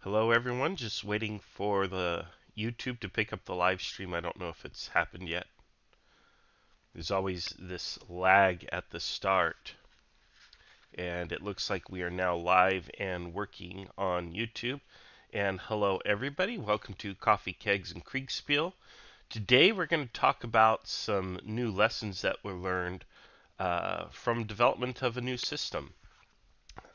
Hello everyone, just waiting for the YouTube to pick up the live stream. I don't know if it's happened yet. There's always this lag at the start, and it looks like we are now live and working on YouTube. And hello everybody, welcome to Coffee, Kegs, and Kriegsspiel. Today we're going to talk about some new lessons that were learned from development of a new system.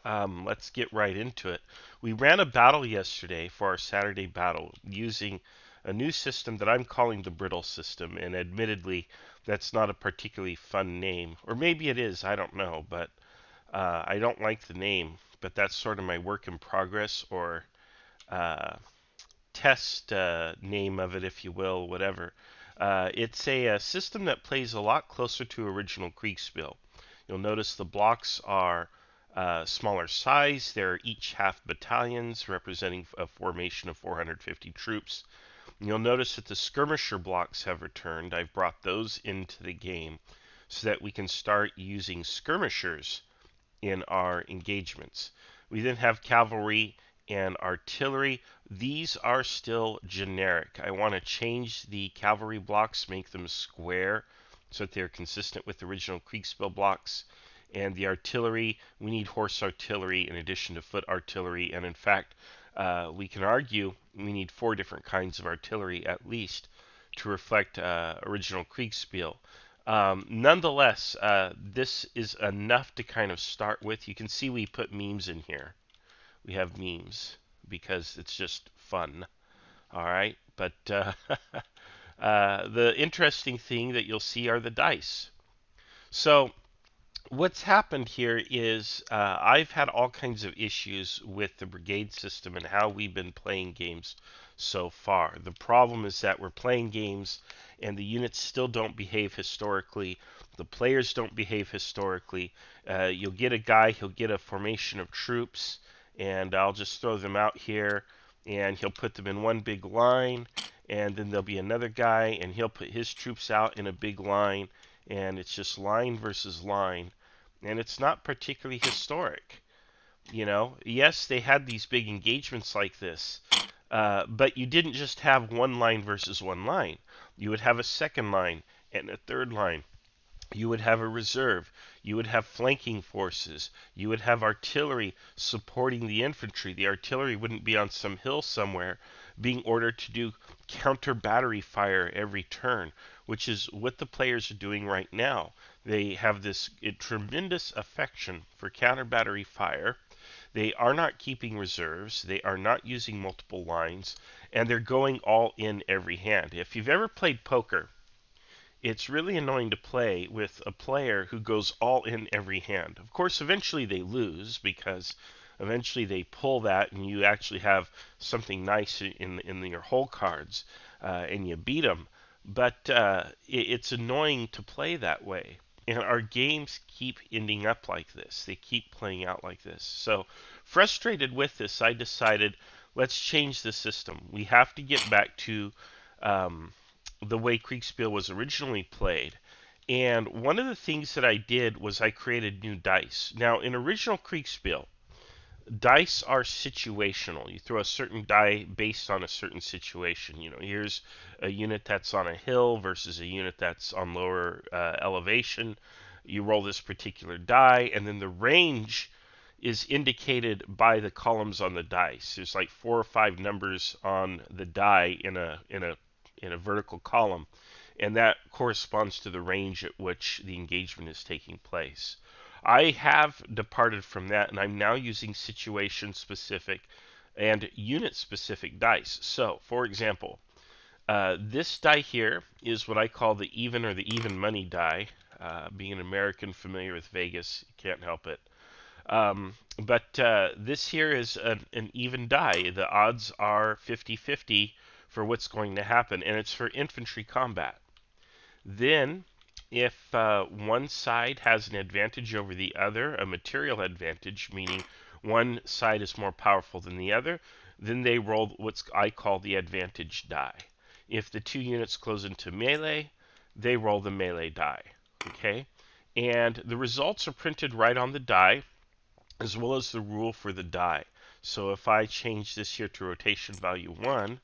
Let's get right into it. We ran a battle yesterday for our Saturday battle using a new system that I'm calling the Brittle System, and admittedly, that's not a particularly fun name, or maybe it is, I don't know, but I don't like the name, but that's sort of my work in progress or uh, test name of it, if you will, whatever. It's a system that plays a lot closer to original Kriegsspiel. You'll notice the blocks are smaller size. They're each half battalions, representing a formation of 450 troops. You'll notice that the skirmisher blocks have returned. I've brought those into the game so that we can start using skirmishers in our engagements. We then have cavalry and artillery. These are still generic. I want to change the cavalry blocks, make them square so that they're consistent with the original Kriegsspiel blocks. And the artillery, we need horse artillery in addition to foot artillery. And in fact, we can argue we need 4 different kinds of artillery at least to reflect original Kriegsspiel. Nonetheless, this is enough to kind of start with. You can see we put memes in here. We have memes because it's just fun. All right, but the interesting thing that you'll see are the dice. So what's happened here is I've had all kinds of issues with the brigade system and how we've been playing games so far. The problem is that we're playing games and the units still don't behave historically. The players don't behave historically. You'll get a guy, he'll get a formation of troops, and I'll just throw them out here, and he'll put them in one big line, and then there'll be another guy, and he'll put his troops out in a big line, and it's just line versus line, and it's not particularly historic. You know, yes, they had these big engagements like this, but you didn't just have one line versus one line. You would have a second line and a third line. You would have a reserve. You would have flanking forces. You would have artillery supporting the infantry. The artillery wouldn't be on some hill somewhere being ordered to do counter battery fire every turn, which is what the players are doing right now. They have this tremendous affection for counter battery fire. They are not keeping reserves. They are not using multiple lines, and they're going all in every hand. If you've ever played poker, it's really annoying to play with a player who goes all in every hand. Of course, eventually they lose because eventually they pull that and you actually have something nice in your hole cards and you beat them. But it's annoying to play that way. And our games keep ending up like this. They keep playing out like this. So, frustrated with this, I decided let's change the system. We have to get back to the way Kriegsspiel was originally played. And one of the things that I did was I created new dice. Now, in original Kriegsspiel, dice are situational. You throw a certain die based on a certain situation. You know, here's a unit that's on a hill versus a unit that's on lower elevation. You roll this particular die, and then the range is indicated by the columns on the dice. There's like 4 or 5 numbers on the die in a vertical column, and that corresponds to the range at which the engagement is taking place. I have departed from that, and I'm now using situation specific and unit specific dice. So, for example, this die here is what I call the even or the even money die. Being an American familiar with Vegas, you can't help it. But this here is an even die. The odds are 50-50 for what's going to happen, and it's for infantry combat. Then, if one side has an advantage over the other, a material advantage, meaning one side is more powerful than the other, then they roll what I call the advantage die. If the 2 units close into melee, they roll the melee die. Okay? And the results are printed right on the die, as well as the rule for the die. So if I change this here to rotation value 1,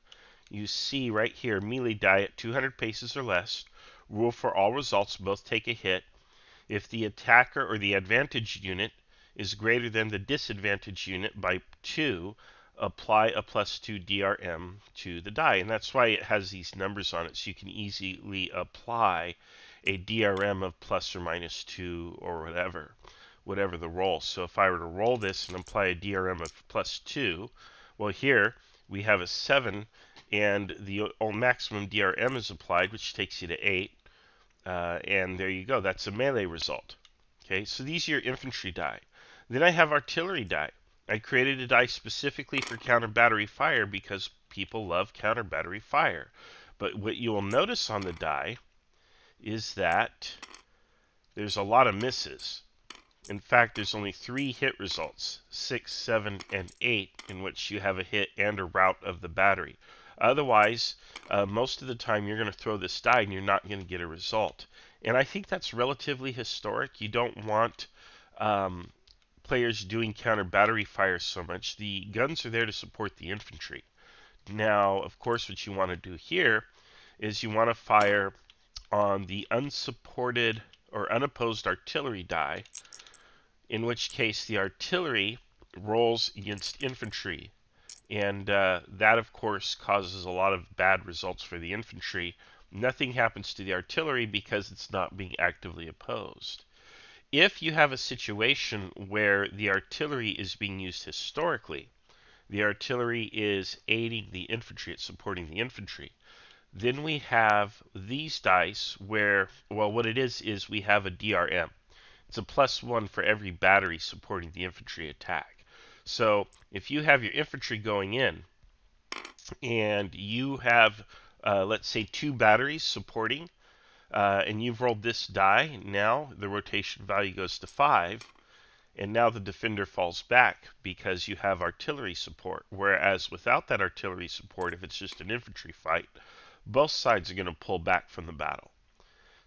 you see right here, melee die at 200 paces or less. Rule for all results, both take a hit. If the attacker or the advantage unit is greater than the disadvantage unit by 2, apply a +2 DRM to the die. And that's why it has these numbers on it, so you can easily apply a DRM of ±2 or whatever the roll. So if I were to roll this and apply a DRM of +2, well, here we have a 7, and the maximum DRM is applied, which takes you to 8. And there you go. That's a melee result. Okay, so these are your infantry die. Then I have artillery die. I created a die specifically for counter battery fire because people love counter battery fire. But what you will notice on the die is that there's a lot of misses. In fact, there's only 3 hit results, 6, 7, and 8, in which you have a hit and a rout of the battery. Otherwise, most of the time you're going to throw this die and you're not going to get a result. And I think that's relatively historic. You don't want players doing counter battery fire so much. The guns are there to support the infantry. Now, of course, what you want to do here is you want to fire on the unsupported or unopposed artillery die, in which case the artillery rolls against infantry. And that, of course, causes a lot of bad results for the infantry. Nothing happens to the artillery because it's not being actively opposed. If you have a situation where the artillery is being used historically, the artillery is aiding the infantry, it's supporting the infantry, then we have these dice where, well, what it is we have a DRM. It's a +1 for every battery supporting the infantry attack. So if you have your infantry going in and you have, let's say, 2 batteries supporting, and you've rolled this die, now the rotation value goes to 5, and now the defender falls back because you have artillery support. Whereas without that artillery support, if it's just an infantry fight, both sides are going to pull back from the battle.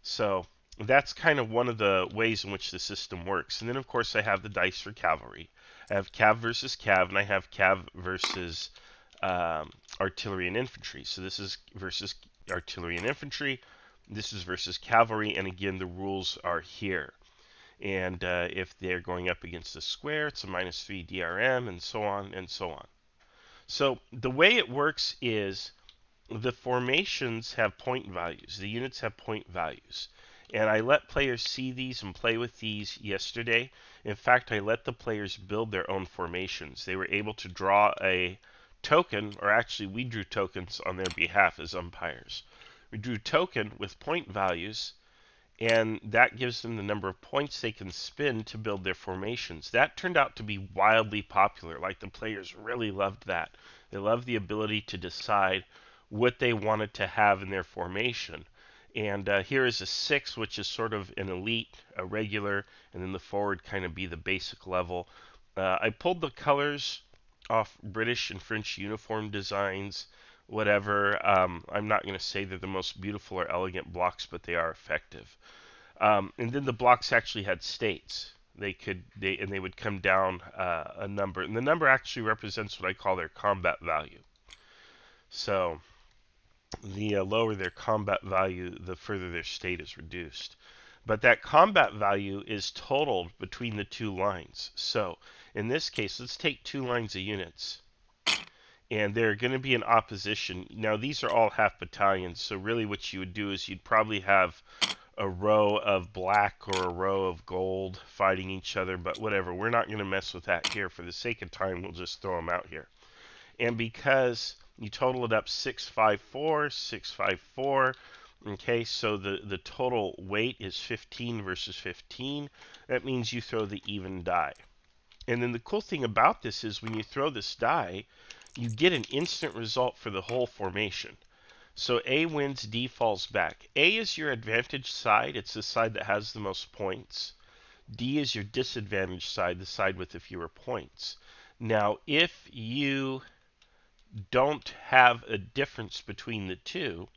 So that's kind of one of the ways in which the system works. And then, of course, I have the dice for cavalry. I have cav versus cav, and I have cav versus artillery and infantry. So this is versus artillery and infantry. This is versus cavalry, and again, the rules are here. And if they're going up against a square, it's a -3 DRM, and so on and so on. So the way it works is the formations have point values. The units have point values. And I let players see these and play with these yesterday. In fact, I let the players build their own formations. They were able to draw a token, or actually we drew tokens on their behalf as umpires. We drew token with point values, and that gives them the number of points they can spend to build their formations. That turned out to be wildly popular. Like, the players really loved that. They loved the ability to decide what they wanted to have in their formation. And here is a 6, which is sort of an elite, a regular, and then the forward kind of be the basic level. I pulled the colors off British and French uniform designs, whatever. I'm not going to say they're the most beautiful or elegant blocks, but they are effective. And then the blocks actually had states. They would come down a number, and the number actually represents what I call their combat value. So the lower their combat value, the further their state is reduced. But that combat value is totaled between the 2 lines. So in this case, let's take 2 lines of units, and they're going to be in opposition. Now, these are all half battalions, so really what you would do is you'd probably have a row of black or a row of gold fighting each other, but whatever. We're not going to mess with that here. For the sake of time, we'll just throw them out here. And because you total it up 654, 654, okay, so the total weight is 15 versus 15. That means you throw the even die. And then the cool thing about this is when you throw this die, you get an instant result for the whole formation. So A wins, D falls back. A is your advantage side. It's the side that has the most points. D is your disadvantage side, the side with the fewer points. Now, if you don't have a difference between the two,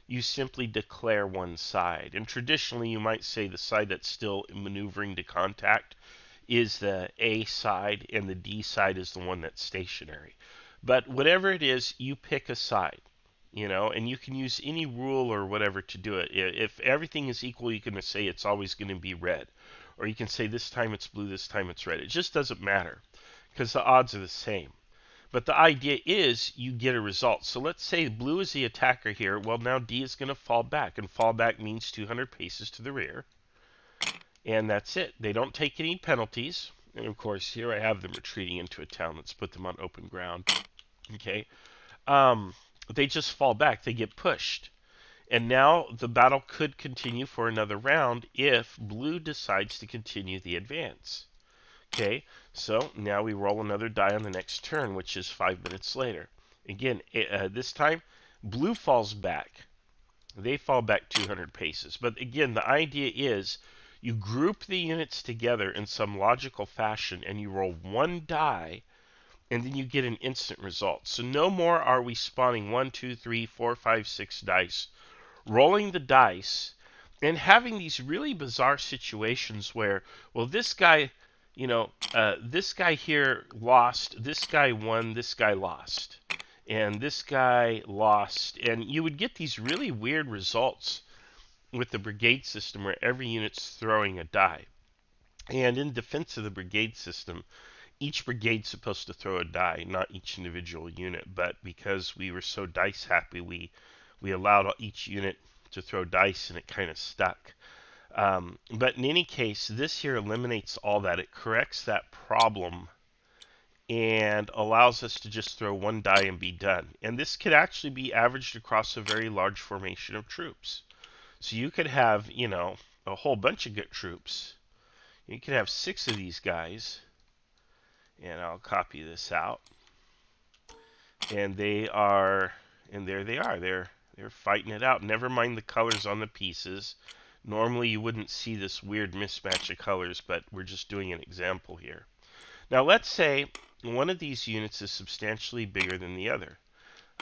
you simply declare one side. And traditionally, you might say the side that's still maneuvering to contact is the A side, and the D side is the one that's stationary. But whatever it is, you pick a side, and you can use any rule or whatever to do it. If everything is equal, you can say it's always going to be red. Or you can say this time it's blue, this time it's red. It just doesn't matter because the odds are the same. But the idea is you get a result. So let's say blue is the attacker here. Well, now D is going to fall back, and fall back means 200 paces to the rear. And that's it. They don't take any penalties. And of course, here I have them retreating into a town. Let's put them on open ground. Okay. They just fall back. They get pushed. And now the battle could continue for another round if blue decides to continue the advance. Okay, so now we roll another die on the next turn, which is 5 minutes later. Again, this time, blue falls back. They fall back 200 paces. But again, the idea is you group the units together in some logical fashion, and you roll one die, and then you get an instant result. So no more are we spawning 1, 2, 3, 4, 5, 6 dice, rolling the dice, and having these really bizarre situations where, well, this guy, this guy here lost, this guy won, this guy lost, and this guy lost, and you would get these really weird results with the brigade system where every unit's throwing a die. And in defense of the brigade system, each brigade's supposed to throw a die, not each individual unit. But because we were so dice happy, we allowed each unit to throw dice, and it kind of stuck. But in any case, this here eliminates all that. It corrects that problem and allows us to just throw one die and be done. And this could actually be averaged across a very large formation of troops. So you could have, a whole bunch of good troops. You could have 6 of these guys. And I'll copy this out. And they are, and there they are. They're fighting it out. Never mind the colors on the pieces. Normally you wouldn't see this weird mismatch of colors, but we're just doing an example here. Now let's say one of these units is substantially bigger than the other.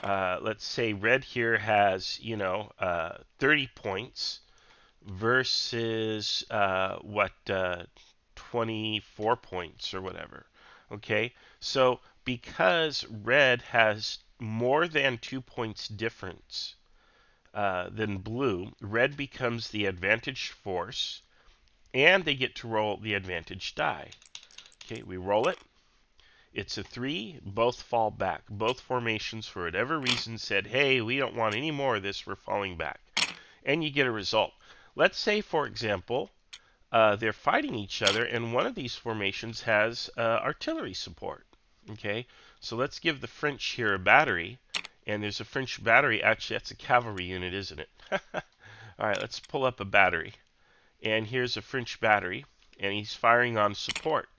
Let's say red here has, 30 points versus 24 points or whatever. Okay, so because red has more than 2 points difference than blue, red becomes the advantaged force, and they get to roll the advantage die. Okay, we roll it. It's a 3. Both fall back. Both formations, for whatever reason, said, hey, we don't want any more of this. We're falling back. And you get a result. Let's say, for example, they're fighting each other, and one of these formations has artillery support. Okay, so let's give the French here a battery, and there's a French battery. Actually, that's a cavalry unit, isn't it? All right, let's pull up a battery, and here's a French battery, and he's firing on support.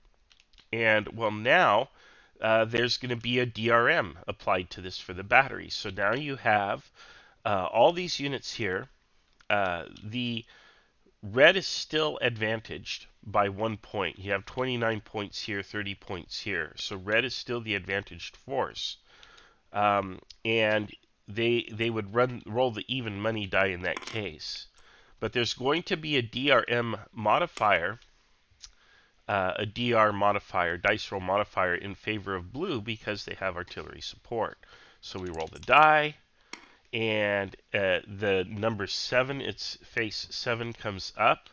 And well, now there's going to be a DRM applied to this for the battery. So now you have all these units here. The red is still advantaged by 1 point. You have 29 points here, 30 points here. So red is still the advantaged force. And they would roll the even money die in that case. But there's going to be a DRM modifier, a DR modifier, dice roll modifier in favor of blue because they have artillery support. So we roll the die. And the number 7, its face 7 comes up,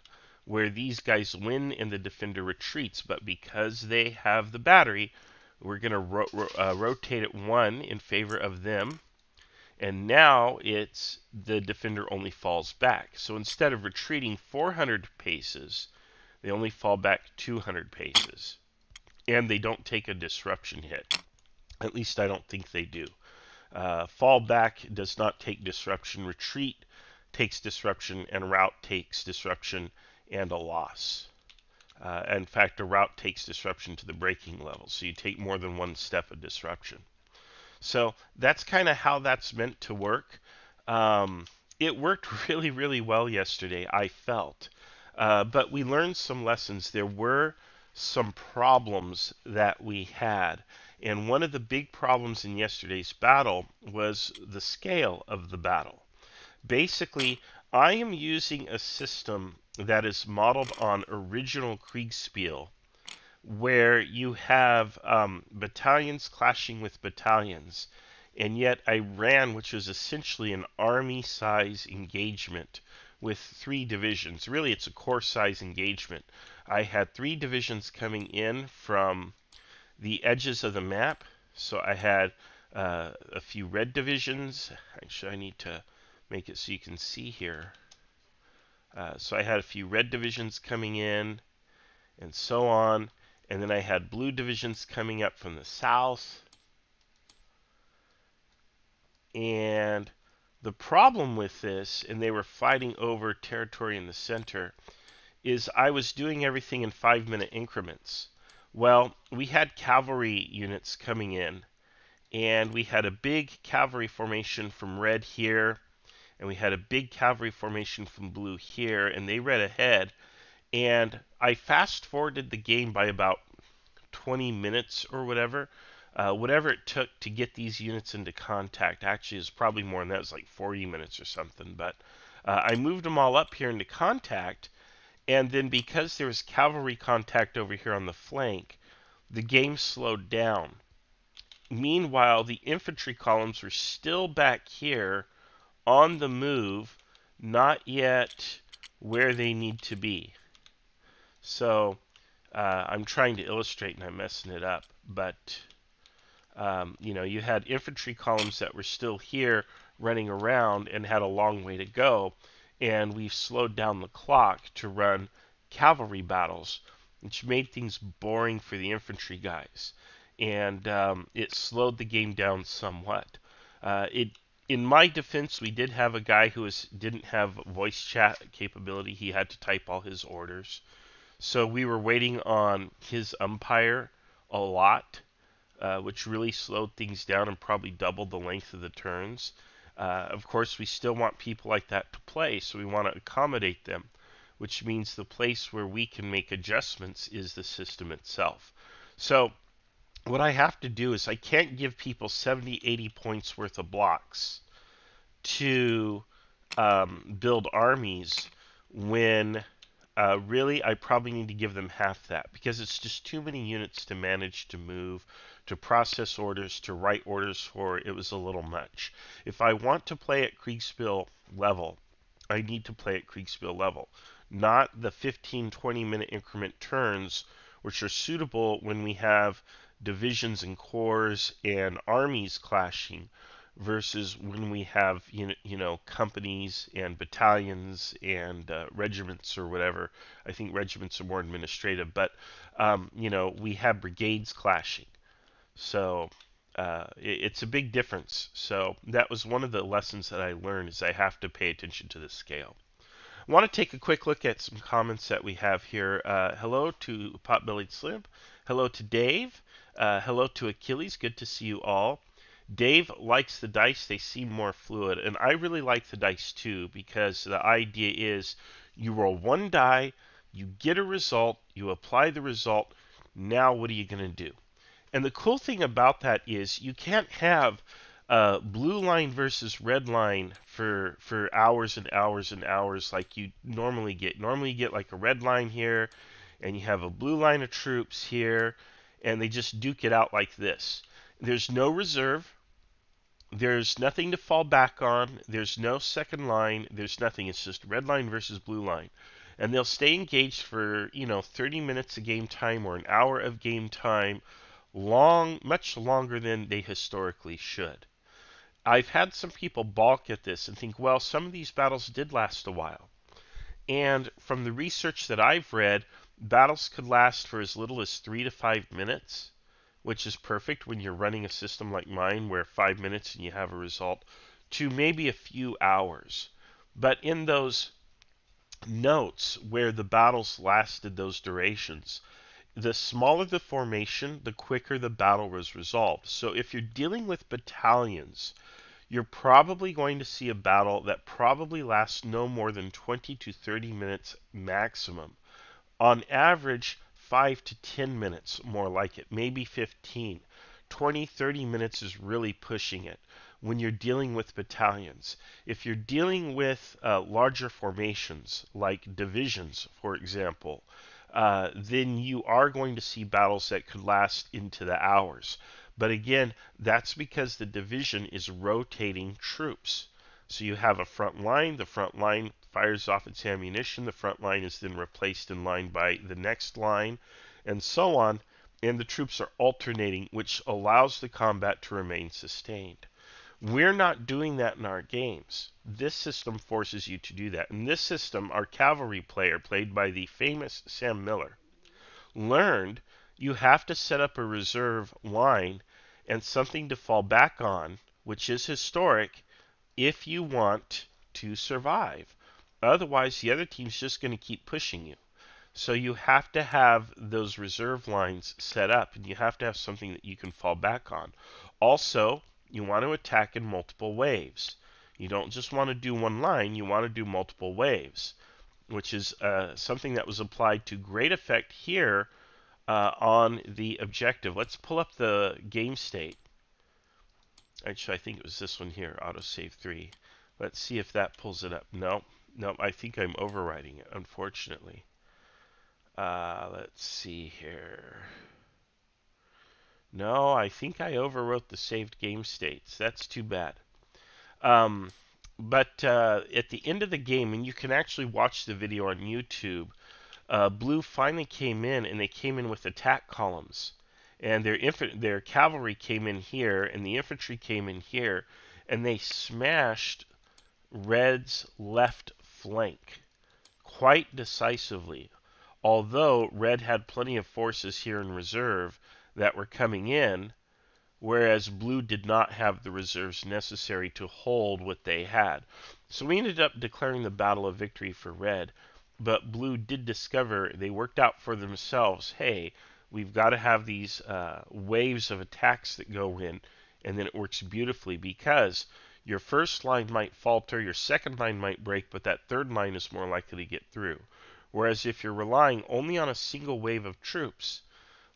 where these guys win and the defender retreats. But because they have the battery, we're going to rotate it 1 in favor of them. And now it's the defender only falls back. So instead of retreating 400 paces, they only fall back 200 paces. And they don't take a disruption hit. At least I don't think they do. Fall back does not take disruption. Retreat takes disruption, and rout takes disruption and a loss. In fact, a rout takes disruption to the breaking level, so you take more than 1 step of disruption. So that's kind of how that's meant to work. It worked really, really well yesterday, I felt. But we learned some lessons. There were some problems that we had. And one of the big problems in yesterday's battle was the scale of the battle. Basically, I am using a system that is modeled on original Kriegsspiel where you have battalions clashing with battalions. And yet I ran, which was essentially an army size engagement with 3 divisions. Really, it's a corps size engagement. I had 3 divisions coming in from the edges of the map. So I had a few red divisions. Actually, I need to make it so you can see here. So I had a few red divisions coming in, and so on. And then I had blue divisions coming up from the south. And the problem with this, and they were fighting over territory in the center, is I was doing everything in 5-minute increments. Well, we had cavalry units coming in, and we had a big cavalry formation from red here, and we had a big cavalry formation from blue here, and they read ahead. And I fast forwarded the game by about 20 minutes or whatever. Whatever it took to get these units into contact. Actually, it was probably more than that. It was like 40 minutes or something. But I moved them all up here into contact. And then because there was cavalry contact over here on the flank, the game slowed down. Meanwhile, the infantry columns were still back here on the move, not yet where they need to be. So I'm trying to illustrate and I'm messing it up, but you had infantry columns that were still here running around and had a long way to go, and we've slowed down the clock to run cavalry battles, which made things boring for the infantry guys, and it slowed the game down somewhat. In my defense, we did have a guy who didn't have voice chat capability. He had to type all his orders. So we were waiting on his umpire a lot, which really slowed things down and probably doubled the length of the turns. Of course, we still want people like that to play, so we want to accommodate them, which means the place where we can make adjustments is the system itself. So what I have to do is I can't give people 70, 80 points worth of blocks to build armies when really I probably need to give them half that, because it's just too many units to manage to move, to process orders, to write orders for. It was a little much. If I want to play at Kriegsspiel level, I need to play at Kriegsspiel level, not the 15-20 minute increment turns, which are suitable when we have divisions and corps and armies clashing, versus when we have companies and battalions and regiments or whatever. I think regiments are more administrative, but we have brigades clashing. So it's a big difference. So that was one of the lessons that I learned, is I have to pay attention to the scale. I want to take a quick look at some comments that we have here. Hello to Potbellied Slim. Hello to Dave. Hello to Achilles. Good to see you all. Dave likes the dice. They seem more fluid. And I really like the dice too, because the idea is you roll one die, you get a result, you apply the result. Now what are you going to do? And the cool thing about that is you can't have blue line versus red line for hours and hours and hours like you normally get. Normally you get like a red line here, and you have a blue line of troops here, and they just duke it out like this. There's no reserve. There's nothing to fall back on. There's no second line. There's nothing. It's just red line versus blue line. And they'll stay engaged for, 30 minutes of game time or an hour of game time, much longer than they historically should. I've had some people balk at this and think, well, some of these battles did last a while. And from the research that I've read, battles could last for as little as 3 to 5 minutes, which is perfect when you're running a system like mine where 5 minutes and you have a result, to maybe a few hours. But in those notes where the battles lasted those durations, the smaller the formation, the quicker the battle was resolved. So if you're dealing with battalions, you're probably going to see a battle that probably lasts no more than 20 to 30 minutes maximum. On average, 5 to 10 minutes, more like it, maybe 15. 20, 30 minutes is really pushing it when you're dealing with battalions. If you're dealing with larger formations, like divisions, for example, then you are going to see battles that could last into the hours. But again, that's because the division is rotating troops. So you have a front line, the front line fires off its ammunition, the front line is then replaced in line by the next line, and so on, and the troops are alternating, which allows the combat to remain sustained. We're not doing that in our games. This system forces you to do that. In this system, our cavalry player, played by the famous Sam Miller, learned you have to set up a reserve line and something to fall back on, which is historic, if you want to survive. Otherwise, the other team's just going to keep pushing you. So you have to have those reserve lines set up, and you have to have something that you can fall back on. Also, you want to attack in multiple waves. You don't just want to do one line, you want to do multiple waves, which is something that was applied to great effect here on the objective. Let's pull up the game state. Actually, I think it was this one here, autosave 3. Let's see if that pulls it up. No, no, I think I'm overriding it, unfortunately. Let's see here. No, I think I overwrote the saved game states. That's too bad. But at the end of the game, and you can actually watch the video on YouTube, Blue finally came in, and they came in with attack columns. And their cavalry came in here, and the infantry came in here, and they smashed Red's left flank quite decisively. Although Red had plenty of forces here in reserve that were coming in, whereas Blue did not have the reserves necessary to hold what they had. So we ended up declaring the battle a victory for Red, but Blue did discover, they worked out for themselves, hey, we've got to have these waves of attacks that go in, and then it works beautifully because your first line might falter, your second line might break, but that third line is more likely to get through. Whereas if you're relying only on a single wave of troops,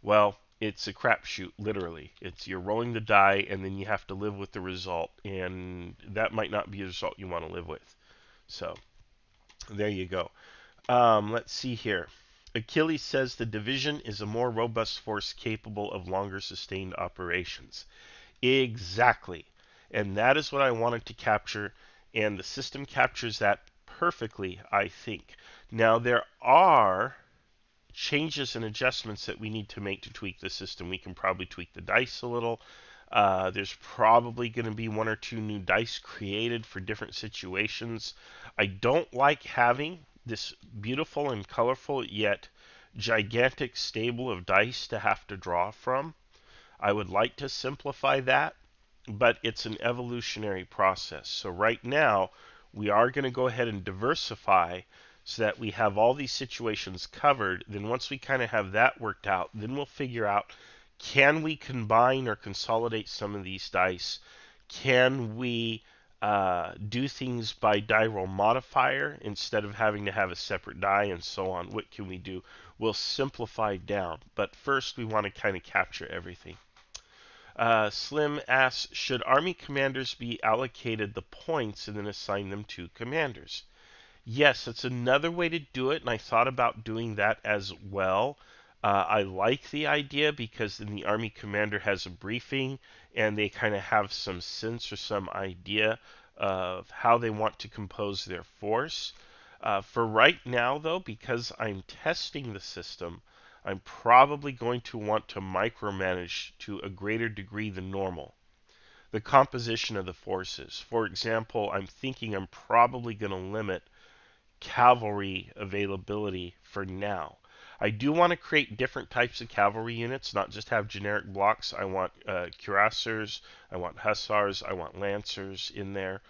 well, it's a crapshoot, literally. You're rolling the die, and then you have to live with the result, and that might not be a result you want to live with. So, there you go. Let's see here. Achilles says the division is a more robust force capable of longer sustained operations. Exactly. And that is what I wanted to capture, and the system captures that perfectly, I think. Now, there are changes and adjustments that we need to make to tweak the system. We can probably tweak the dice a little. There's probably going to be one or two new dice created for different situations. I don't like having this beautiful and colorful yet gigantic stable of dice to have to draw from. I would like to simplify that, but it's an evolutionary process. So right now, we are going to go ahead and diversify so that we have all these situations covered. Then once we kind of have that worked out, then we'll figure out, can we combine or consolidate some of these dice? Can we do things by die roll modifier instead of having to have a separate die and so on? What can we do? We'll simplify down. But first, we want to kind of capture everything. Slim asks, should army commanders be allocated the points and then assign them to commanders? Yes, it's another way to do it, and I thought about doing that as well. I like the idea because then the army commander has a briefing and they kind of have some sense or some idea of how they want to compose their force. For right now, though, because I'm testing the system, I'm probably going to want to micromanage to a greater degree than normal the composition of the forces. For example, I'm thinking I'm probably going to limit cavalry availability for now. I do want to create different types of cavalry units, not just have generic blocks. I want cuirassiers, I want hussars, I want lancers in there,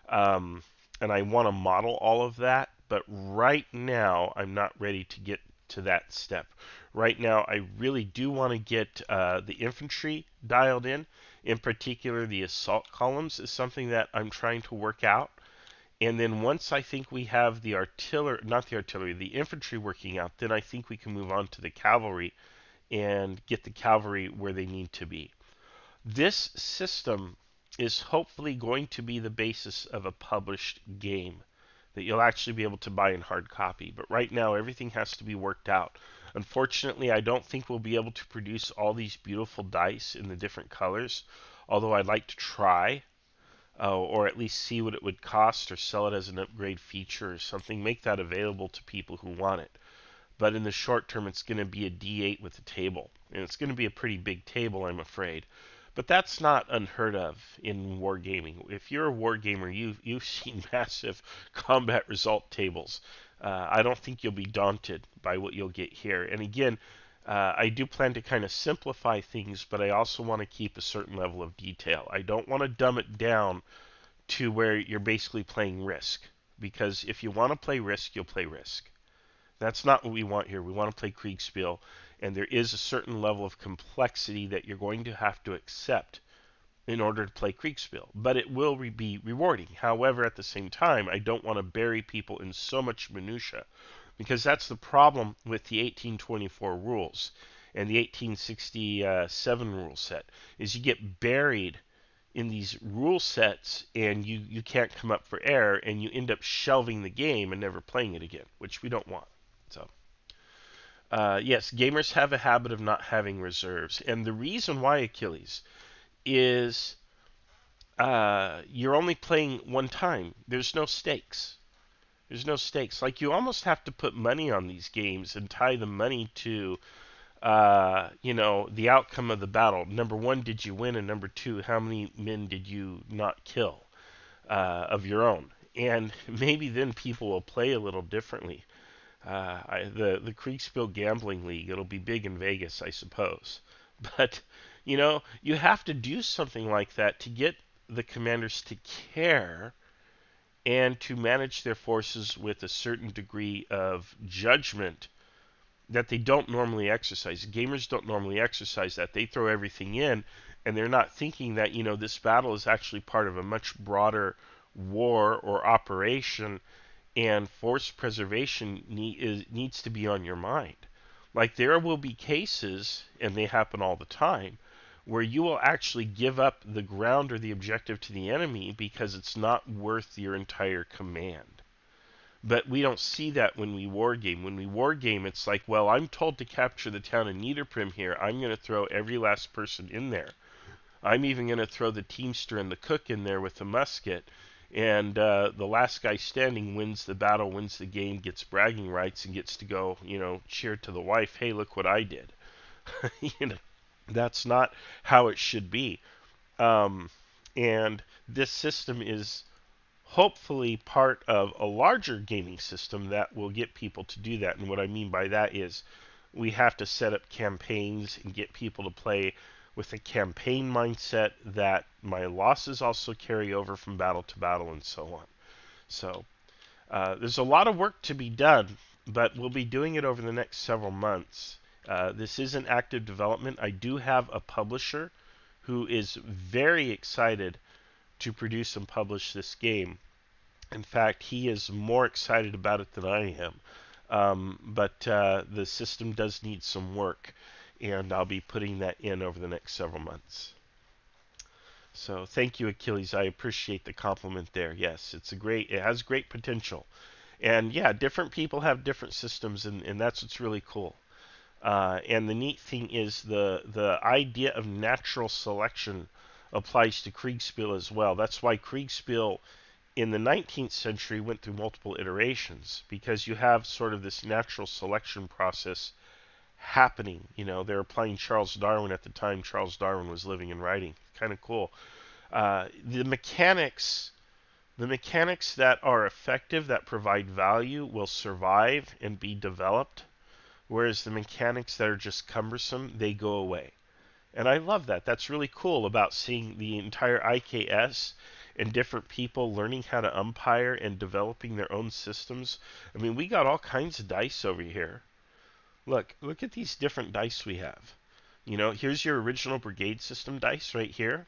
and I want to model all of that. But right now, I'm not ready to get to that step. Right now, I really do want to get the infantry dialed in. In particular, the assault columns is something that I'm trying to work out. And then once I think we have the the infantry working out, then I think we can move on to the cavalry and get the cavalry where they need to be. This system is hopefully going to be the basis of a published game that you'll actually be able to buy in hard copy. But right now, everything has to be worked out. Unfortunately, I don't think we'll be able to produce all these beautiful dice in the different colors, although I'd like to try, or at least see what it would cost or sell it as an upgrade feature or something. Make that available to people who want it. But in the short term, it's going to be a D8 with a table. And it's going to be a pretty big table, I'm afraid. But that's not unheard of in wargaming. If you're a wargamer, you've seen massive combat result tables. I don't think you'll be daunted by what you'll get here. And again, I do plan to kind of simplify things, but I also want to keep a certain level of detail. I don't want to dumb it down to where you're basically playing Risk. Because if you want to play Risk, you'll play Risk. That's not what we want here. We want to play Kriegsspiel, and there is a certain level of complexity that you're going to have to accept in order to play Kriegsspiel. But it will be rewarding. However, at the same time, I don't want to bury people in so much minutia, because that's the problem with the 1824 rules and the 1867 rule set, is you get buried in these rule sets and you can't come up for air, and you end up shelving the game and never playing it again, which we don't want. So, yes, gamers have a habit of not having reserves. And the reason why, Achilles, is you're only playing one time. There's no stakes. There's no stakes. Like, you almost have to put money on these games and tie the money to, the outcome of the battle. Number one, did you win? And number two, how many men did you not kill of your own? And maybe then people will play a little differently. The Kriegsspiel Gambling League, it'll be big in Vegas, I suppose. But, you have to do something like that to get the commanders to care and to manage their forces with a certain degree of judgment that they don't normally exercise. Gamers don't normally exercise that. They throw everything in, and they're not thinking that, this battle is actually part of a much broader war or operation, and force preservation needs to be on your mind. Like, there will be cases, and they happen all the time, where you will actually give up the ground or the objective to the enemy because it's not worth your entire command. But we don't see that when we wargame. When we wargame, it's like, well, I'm told to capture the town of Niederprim here. I'm going to throw every last person in there. I'm even going to throw the teamster and the cook in there with the musket. And the last guy standing wins the battle, wins the game, gets bragging rights, and gets to go, cheer to the wife, hey, look what I did. That's not how it should be. And this system is hopefully part of a larger gaming system that will get people to do that. And what I mean by that is we have to set up campaigns and get people to play with a campaign mindset that my losses also carry over from battle to battle and so on. So there's a lot of work to be done, but we'll be doing it over the next several months. This is an active development. I do have a publisher who is very excited to produce and publish this game. In fact, he is more excited about it than I am. But the system does need some work, and I'll be putting that in over the next several months. So thank you, Achilles. I appreciate the compliment there. Yes, it has great potential. And yeah, different people have different systems, and that's what's really cool. And the neat thing is the idea of natural selection applies to Kriegsspiel as well. That's why Kriegsspiel in the 19th century went through multiple iterations, because you have sort of this natural selection process happening. They were playing Charles Darwin at the time Charles Darwin was living and writing. Kind of cool. The mechanics that are effective, that provide value, will survive and be developed, whereas the mechanics that are just cumbersome, they go away. And I love that. That's really cool about seeing the entire IKS and different people learning how to umpire and developing their own systems. I mean, we got all kinds of dice over here. Look at these different dice we have. Here's your original brigade system dice right here.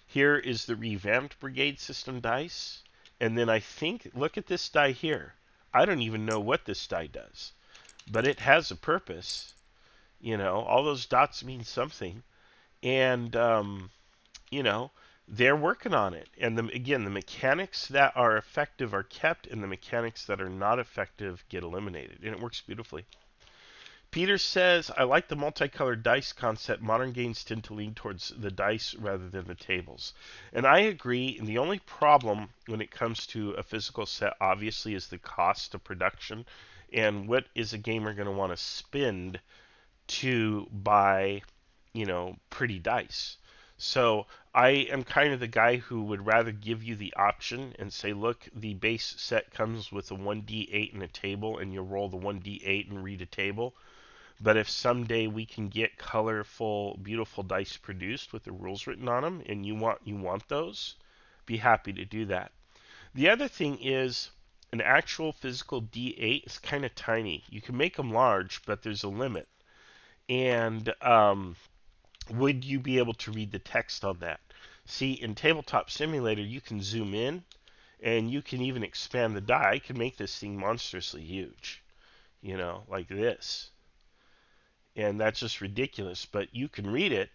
Here is the revamped brigade system dice. And then I think, look at this die here. I don't even know what this die does, but it has a purpose. All those dots mean something. And, they're working on it. And again, the mechanics that are effective are kept, and the mechanics that are not effective get eliminated. And it works beautifully. Peter says, I like the multicolored dice concept. Modern games tend to lean towards the dice rather than the tables. And I agree. And the only problem when it comes to a physical set, obviously, is the cost of production. And what is a gamer going to want to spend to buy, pretty dice? So I am kind of the guy who would rather give you the option and say, look, the base set comes with a 1d8 and a table, and you roll the 1d8 and read a table. But if someday we can get colorful, beautiful dice produced with the rules written on them, and you want those, be happy to do that. The other thing is an actual physical D8 is kind of tiny. You can make them large, but there's a limit. And would you be able to read the text on that? See, in Tabletop Simulator, you can zoom in, and you can even expand the die. I can make this thing monstrously huge, like this. And that's just ridiculous. But you can read it.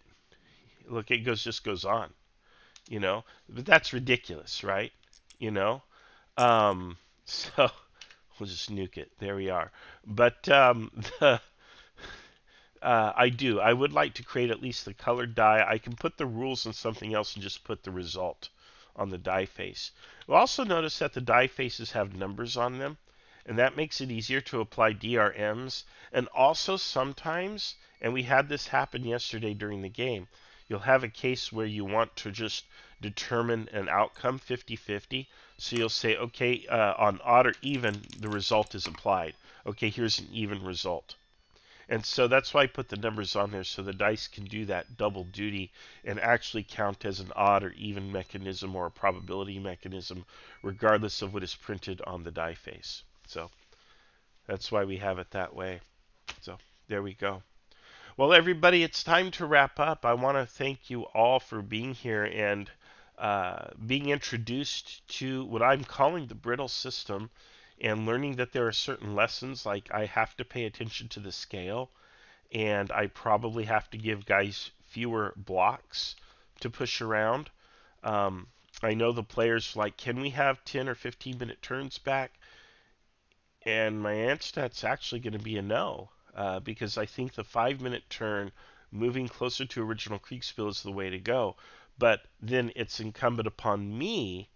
Look, it just goes on, But that's ridiculous, right? You know. So we'll just nuke it. There we are. But the I would like to create at least the colored die. I can put the rules in something else and just put the result on the die face. You'll also notice that the die faces have numbers on them, and that makes it easier to apply DRMs. And also sometimes, and we had this happen yesterday during the game, you'll have a case where you want to just determine an outcome 50-50. So you'll say, okay, on odd or even, the result is applied. Okay, here's an even result. And so that's why I put the numbers on there, so the dice can do that double duty and actually count as an odd or even mechanism or a probability mechanism, regardless of what is printed on the die face. So that's why we have it that way. So there we go. Well, everybody, it's time to wrap up. I want to thank you all for being here and being introduced to what I'm calling the Brittle System, and learning that there are certain lessons, like I have to pay attention to the scale, and I probably have to give guys fewer blocks to push around. I know the players like, can we have 10 or 15-minute turns back? And my answer to that's actually going to be a no, because I think the 5-minute turn, moving closer to original Kriegsspiel, is the way to go. But then it's incumbent upon me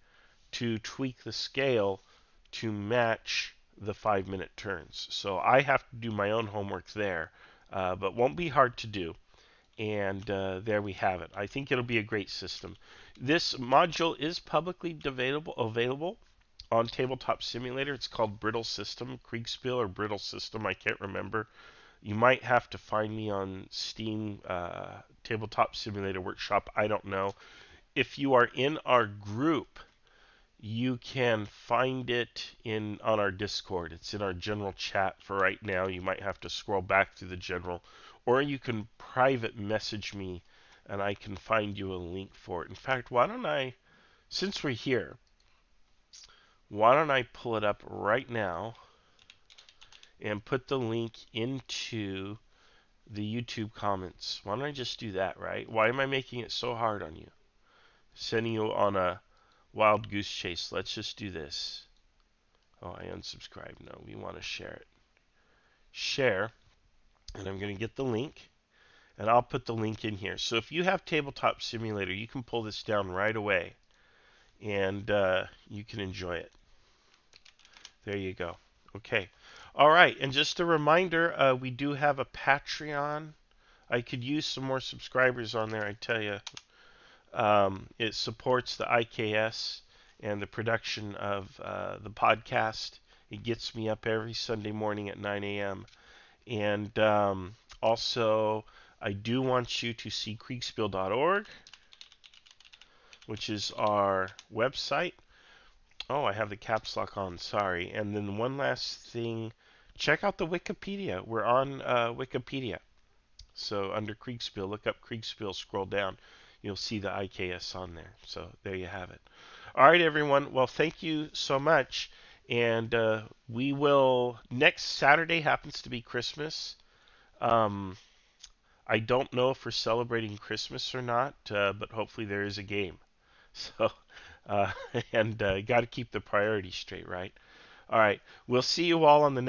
to tweak the scale to match the 5-minute turns. So I have to do my own homework there, but won't be hard to do. And there we have it. I think it'll be a great system. This module is publicly available on Tabletop Simulator. It's called Brittle System, Kriegsspiel or Brittle System. I can't remember. You might have to find me on Steam, Tabletop Simulator Workshop. I don't know. If you are in our group, you can find it on our Discord. It's in our general chat for right now. You might have to scroll back through the general, or you can private message me and I can find you a link for it. In fact, since we're here, why don't I pull it up right now and put the link into the YouTube comments? Why don't I just do that, right? Why am I making it so hard on you? Sending you on a wild goose chase. Let's just do this. Oh, I unsubscribed. No, we want to share it. Share, and I'm going to get the link, and I'll put the link in here. So if you have Tabletop Simulator, you can pull this down right away, and you can enjoy it. There you go. Okay. All right, and just a reminder, we do have a Patreon. I could use some more subscribers on there, I tell you. It supports the IKS and the production of the podcast. It gets me up every Sunday morning at 9 a.m. And also, I do want you to see Kriegsspiel.org, which is our website. Oh, I have the caps lock on, sorry. And then one last thing, check out the Wikipedia. We're on Wikipedia. So under Kriegsspiel, look up Kriegsspiel, scroll down. You'll see the IKS on there. So there you have it. All right, everyone. Well, thank you so much. And we will, next Saturday happens to be Christmas. I don't know if we're celebrating Christmas or not, but hopefully there is a game. So, and got to keep the priorities straight, right? All right. We'll see you all on the next